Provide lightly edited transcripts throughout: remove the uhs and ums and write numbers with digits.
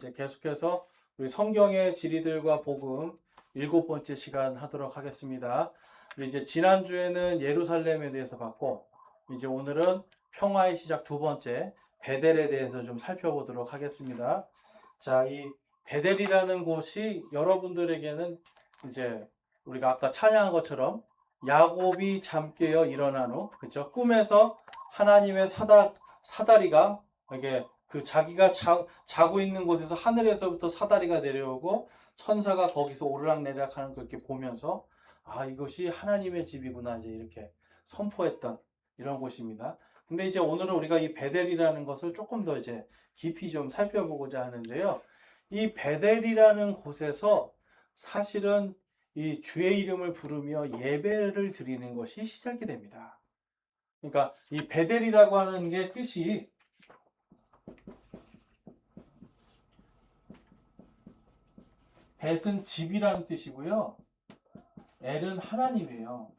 이제 계속해서 우리 성경의 진리들과 복음 7번째 시간 하도록 하겠습니다. 우리 이제 지난주에는 예루살렘에 대해서 봤고, 이제 오늘은 평화의 시작 2번째 베델에 대해서 좀 살펴보도록 하겠습니다. 자, 이 베델이라는 곳이 여러분들에게는 이제 우리가 아까 찬양한 것처럼 야곱이 잠 깨어 일어난 후, 그죠? 꿈에서 하나님의 사다리가 이게 그 자기가 자고 있는 곳에서 하늘에서부터 사다리가 내려오고 천사가 거기서 오르락내리락 하는 걸 이렇게 보면서 아, 이것이 하나님의 집이구나 이제 이렇게 선포했던 이런 곳입니다. 근데 이제 오늘은 우리가 이 베델이라는 것을 조금 더 이제 깊이 좀 살펴보고자 하는데요. 이 베델이라는 곳에서 사실은 이 주의 이름을 부르며 예배를 드리는 것이 시작이 됩니다. 그러니까 이 베델이라고 하는 게 뜻이 벳은 집이라는 뜻이고요. 엘은 하나님이에요.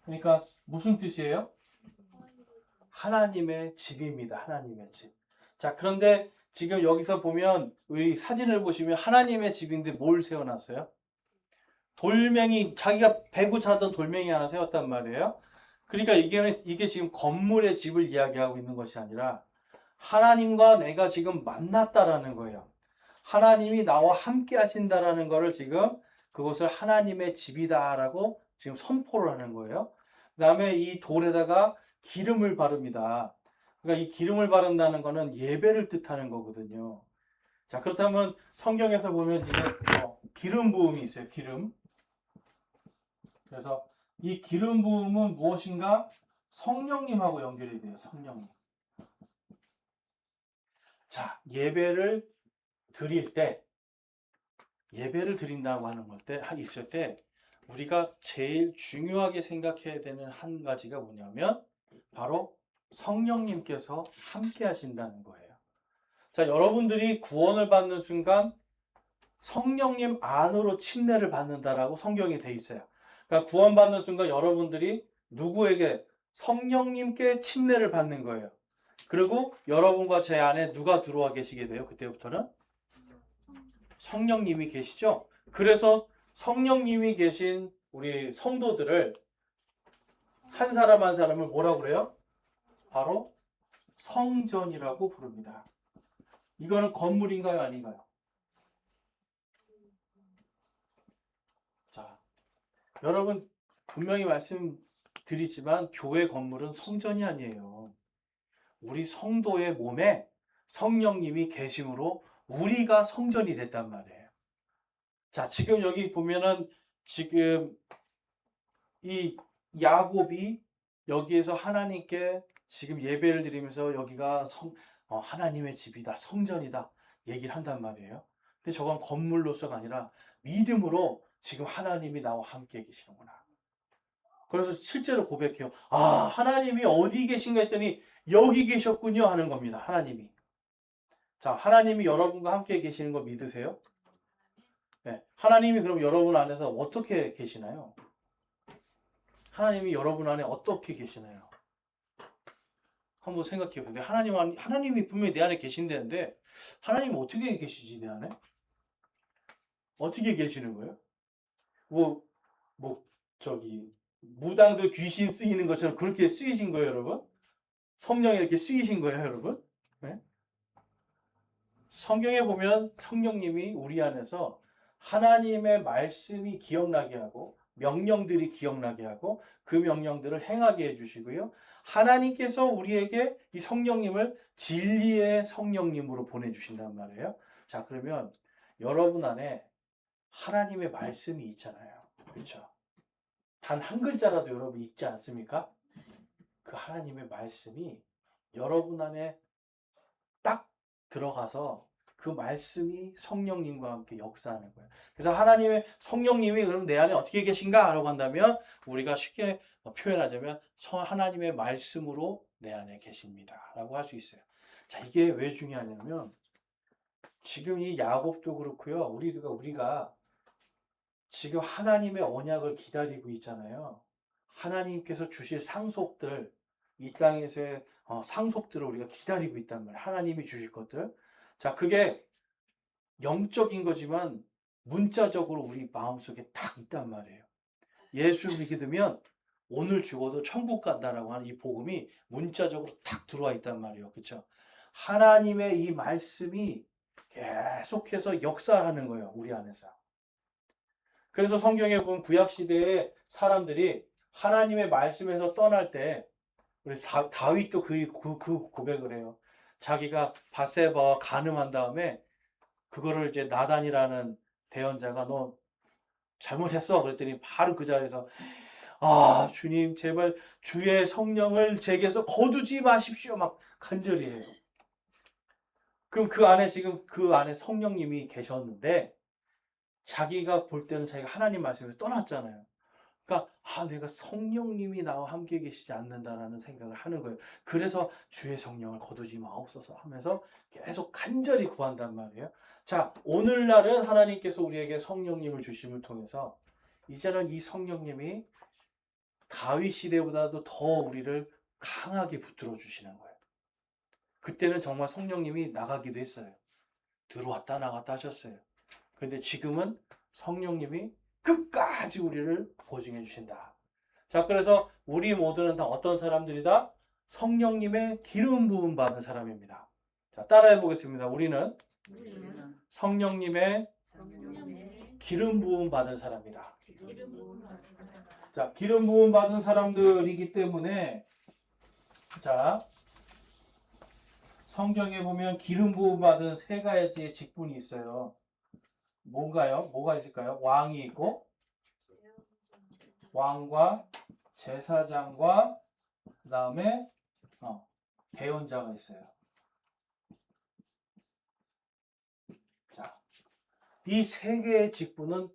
그러니까 무슨 뜻이에요? 하나님의 집입니다. 하나님의 집. 자, 그런데 지금 여기서 보면 이 사진을 보시면 하나님의 집인데 뭘 세워놨어요? 돌멩이, 자기가 베고 자던 돌멩이 하나 세웠단 말이에요. 그러니까 이게 지금 건물의 집을 이야기하고 있는 것이 아니라 하나님과 내가 지금 만났다라는 거예요. 하나님이 나와 함께 하신다라는 것을 지금 그것을 하나님의 집이다라고 지금 선포를 하는 거예요. 그 다음에 이 돌에다가 기름을 바릅니다. 그러니까 이 기름을 바른다는 것은 예배를 뜻하는 거거든요. 자, 그렇다면 성경에서 보면 이제 기름 부음이 있어요. 기름. 그래서 이 기름 부음은 무엇인가? 성령님하고 연결이 돼요. 성령님. 자, 예배를 드릴 때, 예배를 드린다고 하는 있을 때, 우리가 제일 중요하게 생각해야 되는 한 가지가 뭐냐면, 바로 성령님께서 함께 하신다는 거예요. 자, 여러분들이 구원을 받는 순간, 성령님 안으로 침례를 받는다라고 성경에 돼 있어요. 그러니까 구원받는 순간 여러분들이 누구에게? 성령님께 침례를 받는 거예요. 그리고 여러분과 제 안에 누가 들어와 계시게 돼요? 그때부터는? 성령님이 계시죠? 그래서 성령님이 계신 우리 성도들을 한 사람 한 사람을 뭐라고 그래요? 바로 성전이라고 부릅니다. 이거는 건물인가요? 아닌가요? 자, 여러분 분명히 말씀드리지만 교회 건물은 성전이 아니에요. 우리 성도의 몸에 성령님이 계심으로 우리가 성전이 됐단 말이에요. 자, 지금 여기 보면은 지금 이 야곱이 여기에서 하나님께 지금 예배를 드리면서 여기가 하나님의 집이다, 성전이다 얘기를 한단 말이에요. 근데 저건 건물로서가 아니라 믿음으로 지금 하나님이 나와 함께 계시는구나. 그래서 실제로 고백해요. 아, 하나님이 어디 계신가 했더니 여기 계셨군요 하는 겁니다. 하나님이. 자, 하나님이 여러분과 함께 계시는 거 믿으세요? 네. 하나님이 그럼 여러분 안에서 어떻게 계시나요? 하나님이 여러분 안에 어떻게 계시나요? 한번 생각해 보세요. 하나님이 분명히 내 안에 계신다는데, 하나님은 어떻게 계시지, 내 안에? 어떻게 계시는 거예요? 뭐, 무당들 귀신 쓰이는 것처럼 그렇게 쓰이신 거예요, 여러분? 성령이 이렇게 쓰이신 거예요, 여러분? 네? 성경에 보면 성령님이 우리 안에서 하나님의 말씀이 기억나게 하고 명령들이 기억나게 하고 그 명령들을 행하게 해주시고요. 하나님께서 우리에게 이 성령님을 진리의 성령님으로 보내주신단 말이에요. 자, 그러면 여러분 안에 하나님의 말씀이 있잖아요. 그렇죠? 단 한 글자라도 여러분 읽지 않습니까? 그 하나님의 말씀이 여러분 안에 딱 들어가서 그 말씀이 성령님과 함께 역사하는 거예요. 그래서 하나님의 성령님이 그럼 내 안에 어떻게 계신가? 라고 한다면 우리가 쉽게 표현하자면 하나님의 말씀으로 내 안에 계십니다. 라고 할 수 있어요. 자, 이게 왜 중요하냐면 지금 이 야곱도 그렇고요. 우리가 지금 하나님의 언약을 기다리고 있잖아요. 하나님께서 주실 상속들, 이 땅에서의 상속들을 우리가 기다리고 있단 말이에요. 하나님이 주실 것들. 자, 그게 영적인 거지만 문자적으로 우리 마음속에 딱 있단 말이에요. 예수를 믿으면 오늘 죽어도 천국 간다라고 하는 이 복음이 문자적으로 딱 들어와 있단 말이에요. 그렇죠? 하나님의 이 말씀이 계속해서 역사하는 거예요. 우리 안에서. 그래서 성경에 보면 구약 시대의 사람들이 하나님의 말씀에서 떠날 때 우리 다윗도 그 고백을 해요. 자기가 밧세바와 간음한 다음에 그거를 이제 나단이라는 대언자가 너 잘못했어. 그랬더니 바로 그 자리에서 아, 주님, 제발 주의 성령을 제게서 거두지 마십시오. 막 간절히 해요. 그럼 그 안에 지금 그 안에 성령님이 계셨는데 자기가 볼 때는 자기가 하나님 말씀에서 떠났잖아요. 그러니까 내가 성령님이 나와 함께 계시지 않는다라는 생각을 하는 거예요. 그래서 주의 성령을 거두지 마옵소서 하면서 계속 간절히 구한단 말이에요. 자, 오늘날은 하나님께서 우리에게 성령님을 주심을 통해서 이제는 이 성령님이 다윗 시대보다도 더 우리를 강하게 붙들어 주시는 거예요. 그때는 정말 성령님이 나가기도 했어요. 들어왔다 나갔다 하셨어요. 그런데 지금은 성령님이 끝까지 우리를 보증해 주신다. 자, 그래서 우리 모두는 다 어떤 사람들이다? 성령님의 기름 부음 받은 사람입니다. 자, 따라해 보겠습니다. 우리는 성령님의 기름 부음 받은 사람이다. 자, 기름 부음 받은 사람들이기 때문에 자, 성경에 보면 기름 부음 받은 세 가지의 직분이 있어요. 뭔가요? 뭐가 있을까요? 왕이 있고 왕과 제사장과 그 다음에 대언자가 있어요. 자, 이 세 개의 직분은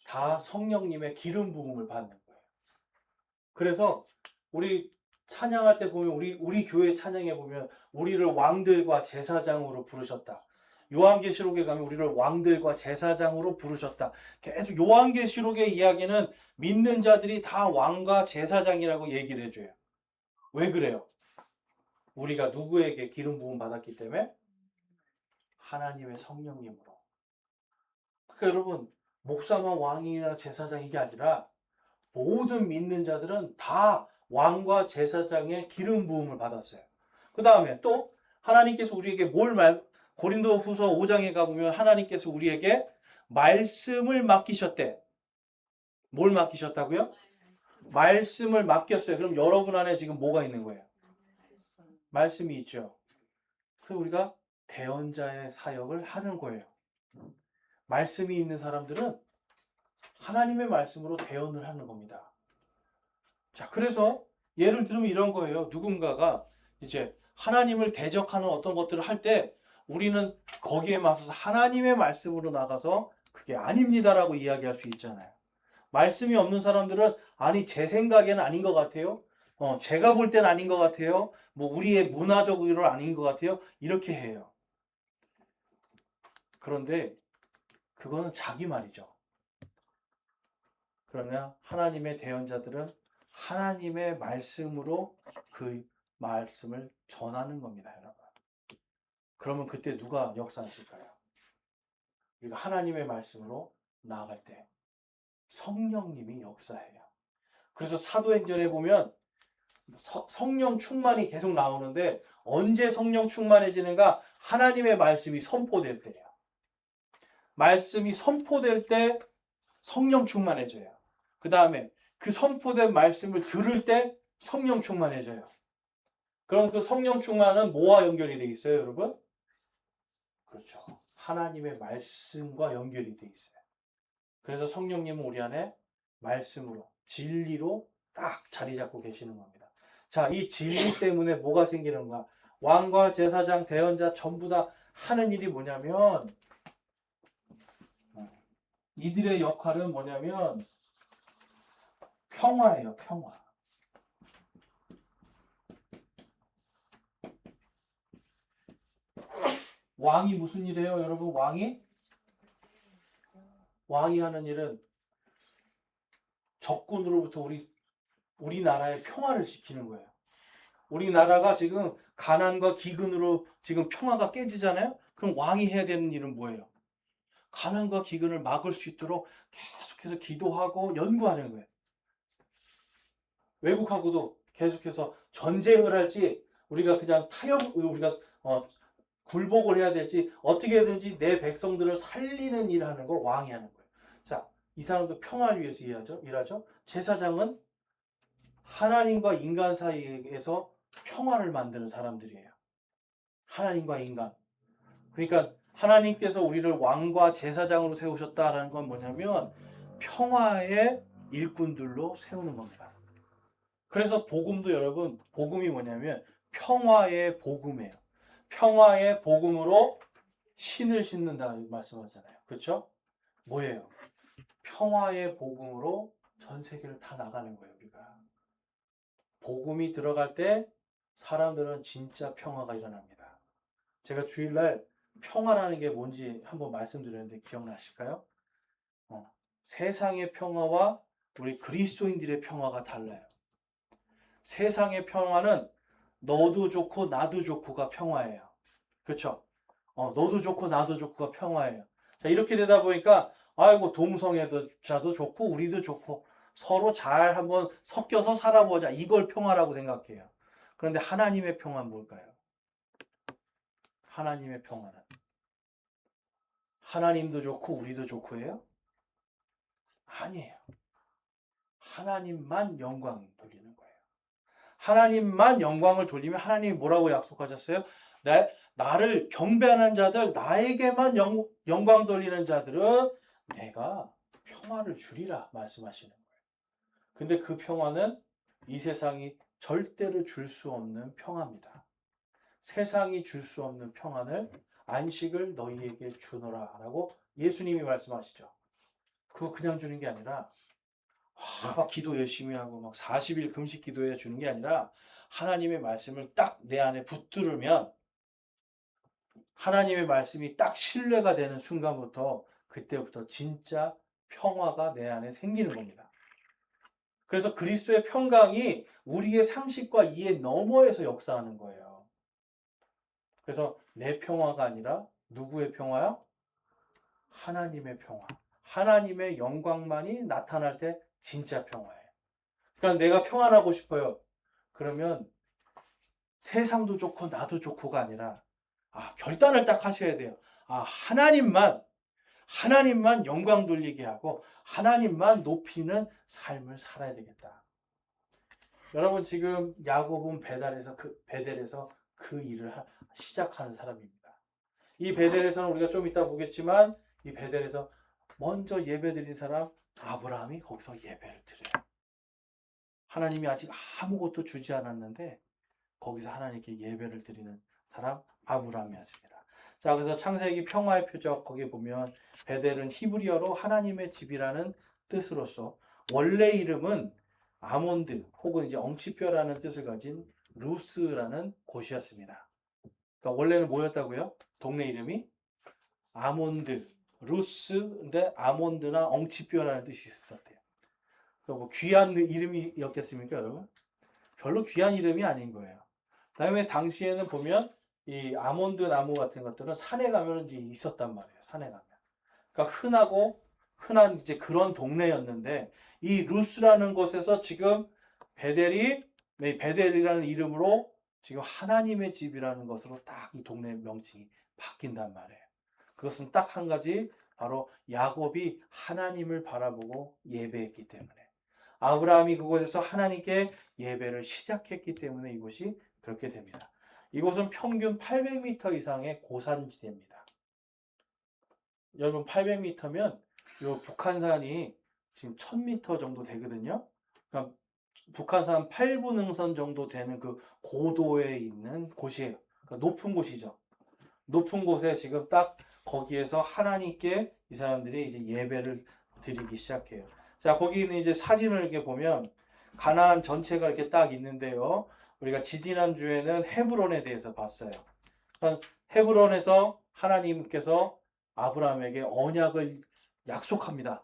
다 성령님의 기름 부음을 받는 거예요. 그래서 우리 찬양할 때 보면 우리 교회 찬양에 보면 우리를 왕들과 제사장으로 부르셨다. 요한계시록에 가면 우리를 왕들과 제사장으로 부르셨다. 계속 요한계시록의 이야기는 믿는 자들이 다 왕과 제사장이라고 얘기를 해줘요. 왜 그래요? 우리가 누구에게 기름 부음 받았기 때문에? 하나님의 성령님으로. 그러니까 여러분, 목사만 왕이나 제사장 이게 아니라 모든 믿는 자들은 다 왕과 제사장의 기름 부음을 받았어요. 그 다음에 또 하나님께서 우리에게 고린도후서 5장에 가보면 하나님께서 우리에게 말씀을 맡기셨대. 뭘 맡기셨다고요? 말씀을 맡겼어요. 그럼 여러분 안에 지금 뭐가 있는 거예요? 말씀이 있죠. 그래서 우리가 대언자의 사역을 하는 거예요. 말씀이 있는 사람들은 하나님의 말씀으로 대언을 하는 겁니다. 자, 그래서 예를 들면 이런 거예요. 누군가가 이제 하나님을 대적하는 어떤 것들을 할 때 우리는 거기에 맞서서 하나님의 말씀으로 나가서 그게 아닙니다라고 이야기할 수 있잖아요. 말씀이 없는 사람들은 아니 제 생각에는 아닌 것 같아요. 제가 볼 땐 아닌 것 같아요. 뭐 우리의 문화적으로 아닌 것 같아요. 이렇게 해요. 그런데 그거는 자기 말이죠. 그러면 하나님의 대언자들은 하나님의 말씀으로 그 말씀을 전하는 겁니다, 여러분. 그러면 그때 누가 역사하실까요? 우리가 하나님의 말씀으로 나아갈 때 성령님이 역사해요. 그래서 사도행전에 보면 성령 충만이 계속 나오는데 언제 성령 충만해지는가? 하나님의 말씀이 선포될 때예요. 말씀이 선포될 때 성령 충만해져요. 그 다음에 그 선포된 말씀을 들을 때 성령 충만해져요. 그럼 그 성령 충만은 뭐와 연결이 되어 있어요, 여러분? 그렇죠. 하나님의 말씀과 연결이 되어 있어요. 그래서 성령님은 우리 안에 말씀으로, 진리로 딱 자리 잡고 계시는 겁니다. 자, 이 진리 때문에 뭐가 생기는가? 왕과 제사장, 대언자 전부 다 하는 일이 뭐냐면 이들의 역할은 뭐냐면 평화예요, 평화. 왕이 무슨 일을 해요, 여러분? 왕이 하는 일은 적군으로부터 우리나라의 평화를 지키는 거예요. 우리나라가 지금 가난과 기근으로 지금 평화가 깨지잖아요? 그럼 왕이 해야 되는 일은 뭐예요? 가난과 기근을 막을 수 있도록 계속해서 기도하고 연구하는 거예요. 외국하고도 계속해서 전쟁을 할지 우리가 그냥 우리가 굴복을 해야 될지 어떻게든지 내 백성들을 살리는 일을 하는 걸 왕이 하는 거예요. 자, 이 사람도 평화를 위해서 일하죠. 제사장은 하나님과 인간 사이에서 평화를 만드는 사람들이에요. 하나님과 인간. 그러니까 하나님께서 우리를 왕과 제사장으로 세우셨다라는 건 뭐냐면 평화의 일꾼들로 세우는 겁니다. 그래서 복음도 여러분, 복음이 뭐냐면 평화의 복음이에요. 평화의 복음으로 신을 신는다 말씀하잖아요. 그렇죠? 뭐예요? 평화의 복음으로 전 세계를 다 나가는 거예요, 우리가. 복음이 들어갈 때 사람들은 진짜 평화가 일어납니다. 제가 주일날 평화라는 게 뭔지 한번 말씀드렸는데 기억나실까요? 세상의 평화와 우리 그리스도인들의 평화가 달라요. 세상의 평화는 너도 좋고 나도 좋고가 평화예요. 그렇죠? 너도 좋고 나도 좋고가 평화예요. 자, 이렇게 되다 보니까 아이고 동성애자도 좋고 우리도 좋고 서로 잘 한번 섞여서 살아보자. 이걸 평화라고 생각해요. 그런데 하나님의 평화는 뭘까요? 하나님의 평화는 하나님도 좋고 우리도 좋고예요? 아니에요. 하나님만 영광 돌리는 거예요. 하나님만 영광을 돌리면 하나님이 뭐라고 약속하셨어요? 나를 경배하는 자들, 나에게만 영광 돌리는 자들은 내가 평화를 주리라 말씀하시는 거예요. 근데 그 평화는 이 세상이 절대로 줄 수 없는 평화입니다. 세상이 줄 수 없는 평안을 안식을 너희에게 주노라 라고 예수님이 말씀하시죠. 그거 그냥 주는 게 아니라 막 기도 열심히 하고 막 40일 금식 기도해 주는 게 아니라 하나님의 말씀을 딱 내 안에 붙들으면 하나님의 말씀이 딱 신뢰가 되는 순간부터 그때부터 진짜 평화가 내 안에 생기는 겁니다. 그래서 그리스도의 평강이 우리의 상식과 이해 너머에서 역사하는 거예요. 그래서 내 평화가 아니라 누구의 평화요? 하나님의 평화. 하나님의 영광만이 나타날 때 진짜 평화예요. 그러니까 내가 평안하고 싶어요. 그러면 세상도 좋고 나도 좋고가 아니라 결단을 딱 하셔야 돼요. 하나님만 영광 돌리게 하고 하나님만 높이는 삶을 살아야 되겠다. 여러분 지금 야곱은 베델에서 그 일을 시작하는 사람입니다. 이 베델에서는 우리가 좀 이따 보겠지만 이 베델에서 먼저 예배드린 사람 아브라함이 거기서 예배를 드려요. 하나님이 아직 아무것도 주지 않았는데 거기서 하나님께 예배를 드리는 사람 아브라함이었습니다. 자, 그래서 창세기 평화의 표적 거기에 보면 베델은 히브리어로 하나님의 집이라는 뜻으로서 원래 이름은 아몬드 혹은 이제 엉치뼈라는 뜻을 가진 루스라는 곳이었습니다. 그러니까 원래는 뭐였다고요? 동네 이름이 아몬드, 루스인데 아몬드나 엉치뼈라는 뜻이 있었대요. 그러니까 뭐 귀한 이름이었겠습니까, 여러분? 별로 귀한 이름이 아닌 거예요. 그다음에 당시에는 보면 이 아몬드 나무 같은 것들은 산에 가면 이제 있었단 말이에요. 산에 가면. 그러니까 흔한 이제 그런 동네였는데 이 루스라는 곳에서 지금 베델이라는 이름으로 지금 하나님의 집이라는 것으로 딱 이 동네 명칭이 바뀐단 말이에요. 그것은 딱 한 가지 바로 야곱이 하나님을 바라보고 예배했기 때문에 아브라함이 그곳에서 하나님께 예배를 시작했기 때문에 이곳이 그렇게 됩니다. 이곳은 평균 800m 이상의 고산지대입니다. 여러분 800m면 요 북한산이 지금 1000m 정도 되거든요. 그러니까 북한산 8분응선 정도 되는 그 고도에 있는 곳이에요. 그러니까 높은 곳이죠. 높은 곳에 지금 딱 거기에서 하나님께 이 사람들이 이제 예배를 드리기 시작해요. 자, 거기는 이제 사진을 이렇게 보면 가나안 전체가 이렇게 딱 있는데요. 우리가 지지난주에는 헤브론에 대해서 봤어요. 그러니까 헤브론에서 하나님께서 아브라함에게 언약을 약속합니다.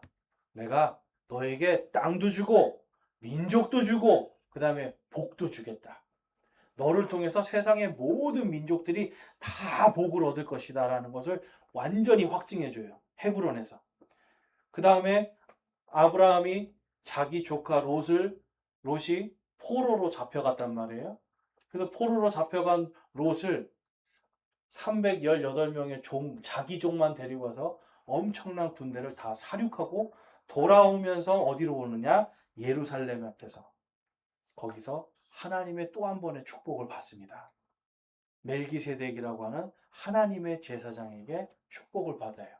내가 너에게 땅도 주고 민족도 주고 그 다음에 복도 주겠다. 너를 통해서 세상의 모든 민족들이 다 복을 얻을 것이다 라는 것을 완전히 확증해줘요. 헤브론에서. 그 다음에 아브라함이 자기 조카 롯이 포로로 잡혀갔단 말이에요. 그래서 포로로 잡혀간 롯을 318명의 자기 종만 데리고 와서 엄청난 군대를 다 사륙하고 돌아오면서 어디로 오느냐? 예루살렘 앞에서. 거기서 하나님의 또 한 번의 축복을 받습니다. 멜기세덱이라고 하는 하나님의 제사장에게 축복을 받아요.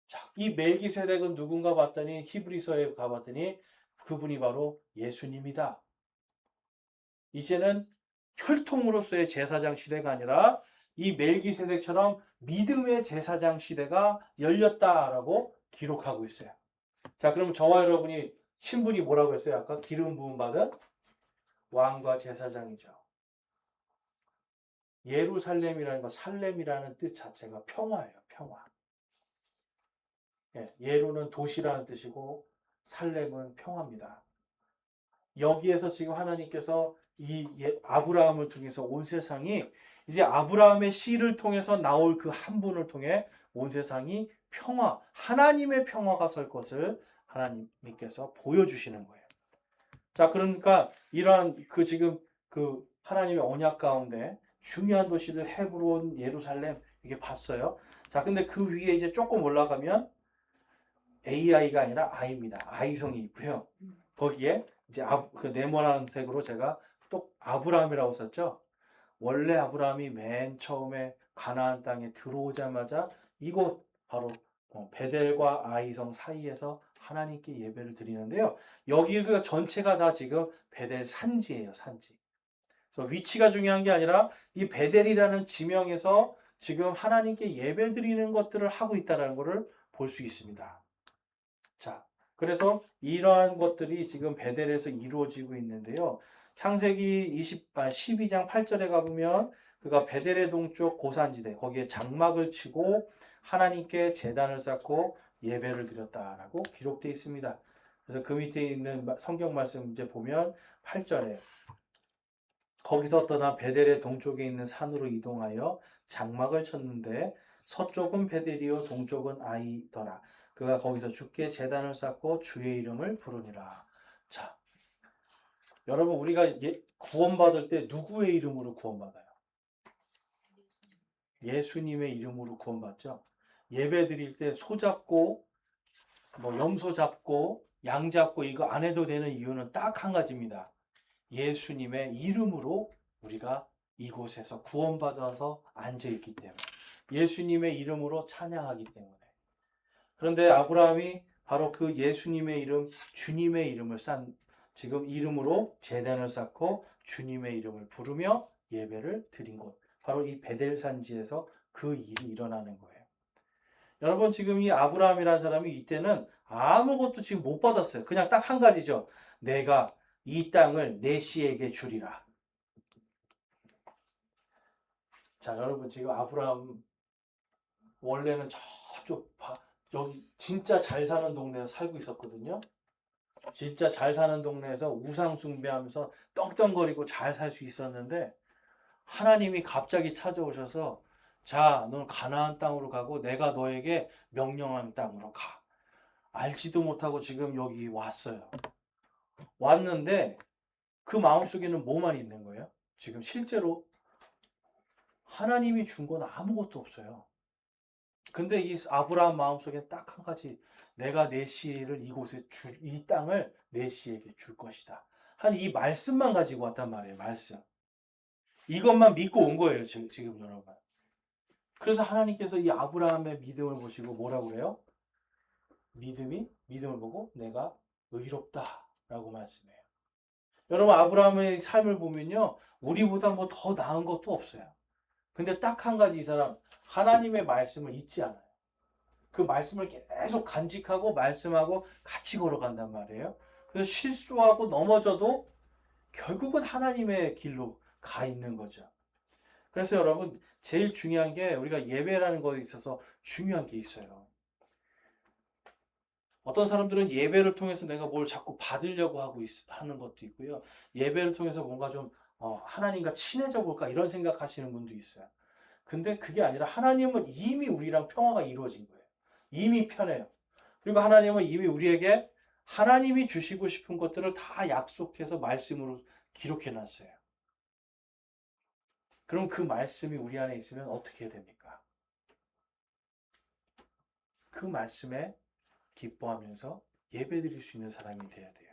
자, 이 멜기세덱은 누군가 봤더니 히브리서에 가봤더니 그분이 바로 예수님이다. 이제는 혈통으로서의 제사장 시대가 아니라 이 멜기세덱처럼 믿음의 제사장 시대가 열렸다라고 기록하고 있어요. 자, 그럼 저와 여러분이 신분이 뭐라고 했어요? 아까 기름 부음 받은 왕과 제사장이죠. 예루살렘이라는 거, 살렘이라는 뜻 자체가 평화예요. 평화. 예루는 도시라는 뜻이고 살렘은 평화입니다. 여기에서 지금 하나님께서 이 아브라함을 통해서 온 세상이 이제 아브라함의 씨를 통해서 나올 그 한 분을 통해 온 세상이 평화, 하나님의 평화가 설 것을 하나님께서 보여주시는 거예요. 자, 그러니까 이러한 지금 하나님의 언약 가운데 중요한 도시들 헤브론, 예루살렘 이게 봤어요. 자, 근데 그 위에 이제 조금 올라가면 AI가 아니라 I입니다. I성이 있고요. 거기에 이제 그 네모난 색으로 제가 또 아브라함이라고 썼죠. 원래 아브라함이 맨 처음에 가나안 땅에 들어오자마자 이곳 바로 베델과 아이성 사이에서 하나님께 예배를 드리는데요. 여기가 전체가 다 지금 베델 산지예요, 산지. 그래서 위치가 중요한 게 아니라 이 베델이라는 지명에서 지금 하나님께 예배 드리는 것들을 하고 있다는 것을 볼 수 있습니다. 자, 그래서 이러한 것들이 지금 베델에서 이루어지고 있는데요. 창세기 12장 8절에 가보면 그가 베델의 동쪽 고산지대 거기에 장막을 치고 하나님께 제단을 쌓고 예배를 드렸다라고 기록되어 있습니다. 그래서 그 밑에 있는 성경 말씀 이제 보면 8절에 거기서 떠나 베델의 동쪽에 있는 산으로 이동하여 장막을 쳤는데 서쪽은 베델이요 동쪽은 아이더라. 그가 거기서 주께 제단을 쌓고 주의 이름을 부르니라. 자, 여러분 우리가 구원받을 때 누구의 이름으로 구원받아요? 예수님의 이름으로 구원받죠. 예배 드릴 때 소 잡고 염소 잡고 양 잡고 이거 안 해도 되는 이유는 딱 한 가지입니다. 예수님의 이름으로 우리가 이곳에서 구원받아서 앉아있기 때문에 예수님의 이름으로 찬양하기 때문에. 그런데 아브라함이 바로 그 예수님의 이름, 주님의 이름을 지금 이름으로 제단을 쌓고 주님의 이름을 부르며 예배를 드린 곳, 바로 이 베델 산지에서 그 일이 일어나는 거예요. 여러분 지금 이 아브라함이라는 사람이 이때는 아무것도 지금 못 받았어요. 그냥 딱 한 가지죠. 내가 이 땅을 내 씨에게 주리라. 자, 여러분 지금 아브라함 원래는 저쪽 여기 진짜 잘 사는 동네에 살고 있었거든요. 진짜 잘 사는 동네에서 우상 숭배하면서 떵떵거리고 잘 살 수 있었는데 하나님이 갑자기 찾아오셔서 자, 넌 가나안 땅으로 가고 내가 너에게 명령한 땅으로 가. 알지도 못하고 지금 여기 왔어요. 왔는데 그 마음속에는 뭐만 있는 거예요? 지금 실제로 하나님이 준 건 아무것도 없어요. 근데 이 아브라함 마음속에 딱 한 가지, 내가 내 씨를 이 땅을 내 씨에게 줄 것이다. 한 이 말씀만 가지고 왔단 말이에요. 말씀. 이것만 믿고 온 거예요. 지금 여러분. 그래서 하나님께서 이 아브라함의 믿음을 보시고 뭐라고 그래요? 믿음을 보고 내가 의롭다라고 말씀해요. 여러분 아브라함의 삶을 보면요. 우리보다 뭐 더 나은 것도 없어요. 근데 딱 한 가지 이 사람 하나님의 말씀을 잊지 않아요. 그 말씀을 계속 간직하고 말씀하고 같이 걸어간단 말이에요. 그래서 실수하고 넘어져도 결국은 하나님의 길로 가 있는 거죠. 그래서 여러분 제일 중요한 게 우리가 예배라는 것에 있어서 중요한 게 있어요. 어떤 사람들은 예배를 통해서 내가 뭘 자꾸 받으려고 하는 것도 있고요. 예배를 통해서 뭔가 좀 하나님과 친해져 볼까 이런 생각하시는 분도 있어요. 근데 그게 아니라 하나님은 이미 우리랑 평화가 이루어진 거예요. 이미 편해요. 그리고 하나님은 이미 우리에게 하나님이 주시고 싶은 것들을 다 약속해서 말씀으로 기록해 놨어요. 그럼 그 말씀이 우리 안에 있으면 어떻게 해야 됩니까? 그 말씀에 기뻐하면서 예배드릴 수 있는 사람이 돼야 돼요.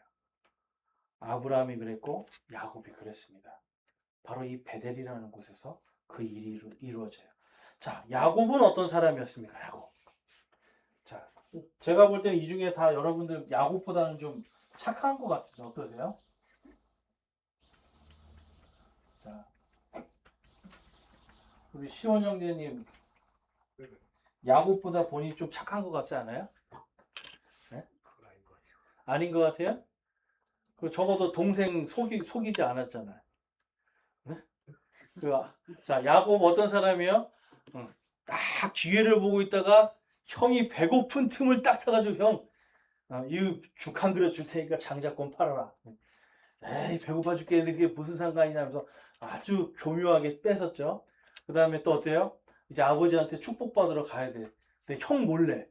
아브라함이 그랬고 야곱이 그랬습니다. 바로 이 베델이라는 곳에서 그 일이 이루어져요. 자, 야곱은 어떤 사람이었습니까? 야곱. 자, 제가 볼 때는 이 중에 다 여러분들 야곱보다는 좀 착한 것 같아요. 어떠세요? 자, 우리 시원 형제님, 야곱보다 본인이 좀 착한 것 같지 않아요? 네? 아닌 것 같아요? 그 적어도 동생 속이지 않았잖아요. 네? 자, 야곱 어떤 사람이요? 딱 기회를 보고 있다가 형이 배고픈 틈을 딱 타가지고 형, 이 죽 한 그릇 줄 테니까 장자권 팔아라. 에이, 배고파 죽겠는데 그게 무슨 상관이냐 하면서 아주 교묘하게 뺏었죠. 그 다음에 또 어때요? 이제 아버지한테 축복받으러 가야 돼. 근데 형 몰래.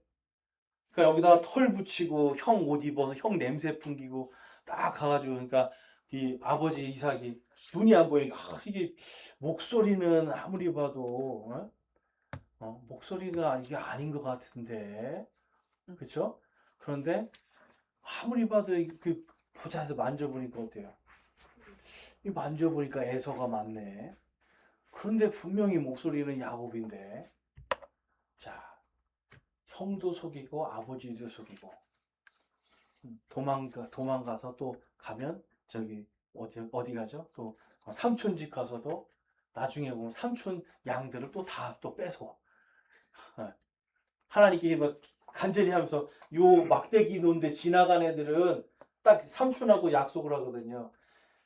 그러니까 여기다가 털 붙이고 형 옷 입어서 형 냄새 풍기고 딱 가가지고 그러니까 이 아버지 이삭이 눈이 안 보이니까 이게 목소리는 아무리 봐도 목소리가 이게 아닌 것 같은데 그렇죠? 그런데 아무리 봐도 그 보자서 만져보니까 어때요? 이 만져보니까 에서가 맞네. 그런데 분명히 목소리는 야곱인데 자 형도 속이고 아버지도 속이고 도망가서 또 가면 저기 어디 가죠? 또 삼촌 집 가서도 나중에 보면 삼촌 양들을 또 다 또 뺏어. 하나님께 막 간절히 하면서 요 막대기 놓은데 지나간 애들은 딱 삼촌하고 약속을 하거든요.